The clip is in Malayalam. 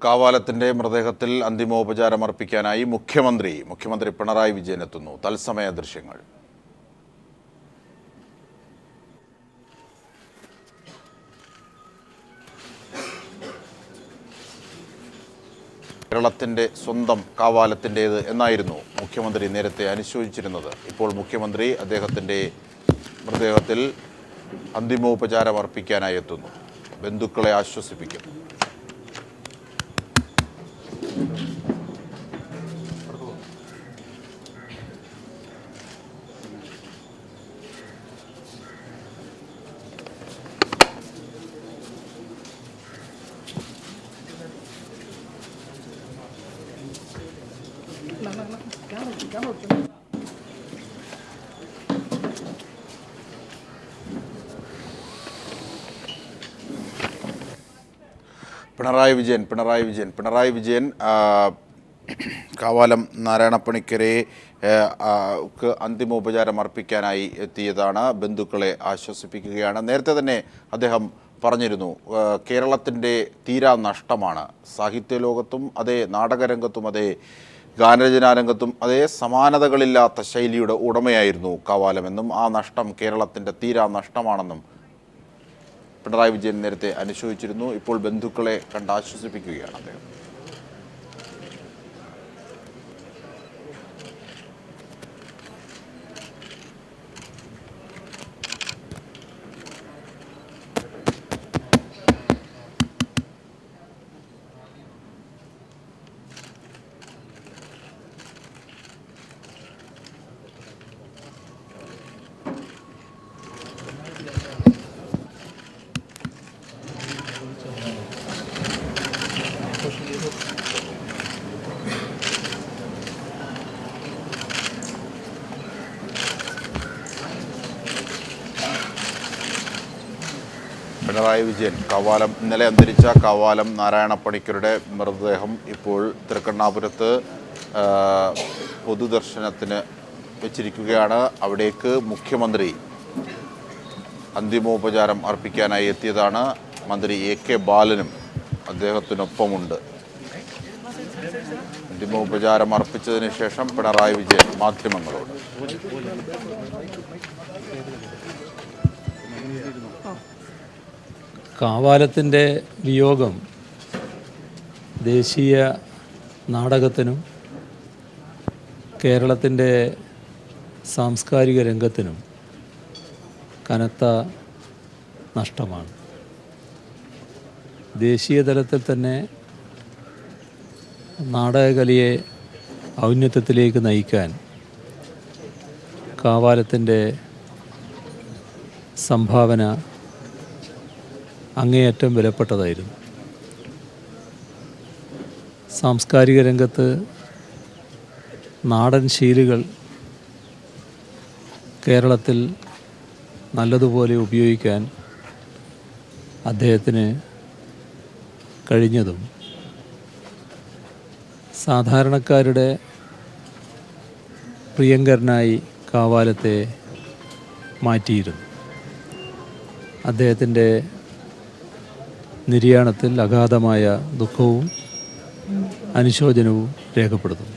കാവാലത്തിന്റെ മൃതദേഹത്തിൽ അന്തിമോപചാരം അർപ്പിക്കാനായി മുഖ്യമന്ത്രി പിണറായി വിജയൻ എത്തുന്നു. തത്സമയ ദൃശ്യങ്ങൾ. കേരളത്തിന്റെ സ്വന്തം കാവാലത്തിൻ്റേത് എന്നായിരുന്നു മുഖ്യമന്ത്രി നേരത്തെ അനുശോചിച്ചിരുന്നത്. ഇപ്പോൾ മുഖ്യമന്ത്രി അദ്ദേഹത്തിന്റെ മൃതദേഹത്തിൽ അന്തിമോപചാരം അർപ്പിക്കാനായി എത്തുന്നു. ബന്ധുക്കളെ ആശ്വസിപ്പിക്കും. പിണറായി വിജയൻ കാവാലം നാരായണപ്പണിക്കരെ അന്തിമോപചാരം അർപ്പിക്കാനായി എത്തിയതാണ്. ബന്ധുക്കളെ ആശ്വസിപ്പിക്കുകയാണ്. നേരത്തെ തന്നെ അദ്ദേഹം പറഞ്ഞിരുന്നു, കേരളത്തിൻ്റെ തീരാ നഷ്ടമാണ്. സാഹിത്യലോകത്തും അതേ, നാടകരംഗത്തും അതേ, ഗാനരചനാരംഗത്തും അതേ, സമാനതകളില്ലാത്ത ശൈലിയുടെ ഉടമയായിരുന്നു കാവാലമെന്നും ആ നഷ്ടം കേരളത്തിൻ്റെ തീരാ നഷ്ടമാണെന്നും പിണറായി വിജയൻ നേരത്തെ അനുശോചിച്ചിരുന്നു. ഇപ്പോൾ ബന്ധുക്കളെ കണ്ട് ആശ്വസിപ്പിക്കുകയാണ് അദ്ദേഹം. പിണറായി വിജയൻ ഇന്നലെ അന്തരിച്ച കാവാലം നാരായണപ്പണിക്കരുടെ മൃതദേഹം ഇപ്പോൾ തൃക്കണ്ണാപുരത്ത് പൊതുദർശനത്തിന് വെച്ചിരിക്കുകയാണ്. അവിടേക്ക് മുഖ്യമന്ത്രി അന്തിമോപചാരം അർപ്പിക്കാനായി എത്തിയതാണ്. മന്ത്രി AK ബാലനും അദ്ദേഹത്തിനൊപ്പമുണ്ട്. അന്തിമോപചാരം അർപ്പിച്ചതിന് ശേഷം പിണറായി വിജയൻ മാധ്യമങ്ങളോട് കാവാലത്തിൻ്റെ വിയോഗം ദേശീയ നാടകത്തിനും കേരളത്തിൻ്റെ സാംസ്കാരിക രംഗത്തിനും കനത്ത നഷ്ടമാണ്. ദേശീയ തലത്തിൽ തന്നെ നാടകകലയെ ഔന്നത്യത്തിലേക്ക് നയിക്കാൻ കാവാലത്തിൻ്റെ സംഭാവന അങ്ങേയറ്റം വിലപ്പെട്ടതായിരുന്നു. സാംസ്കാരിക രംഗത്ത് നാടൻ ശീലുകൾ കേരളത്തിൽ നല്ലതുപോലെ ഉപയോഗിക്കാൻ അദ്ദേഹത്തിന് കഴിഞ്ഞതും സാധാരണക്കാരുടെ പ്രിയങ്കരനായി കാവാലത്തെ മാറ്റിയിരുന്നു. അദ്ദേഹത്തിൻ്റെ നിര്യാണത്തിൽ അഗാധമായ ദുഃഖവും അനുശോചനവും രേഖപ്പെടുത്തുന്നു.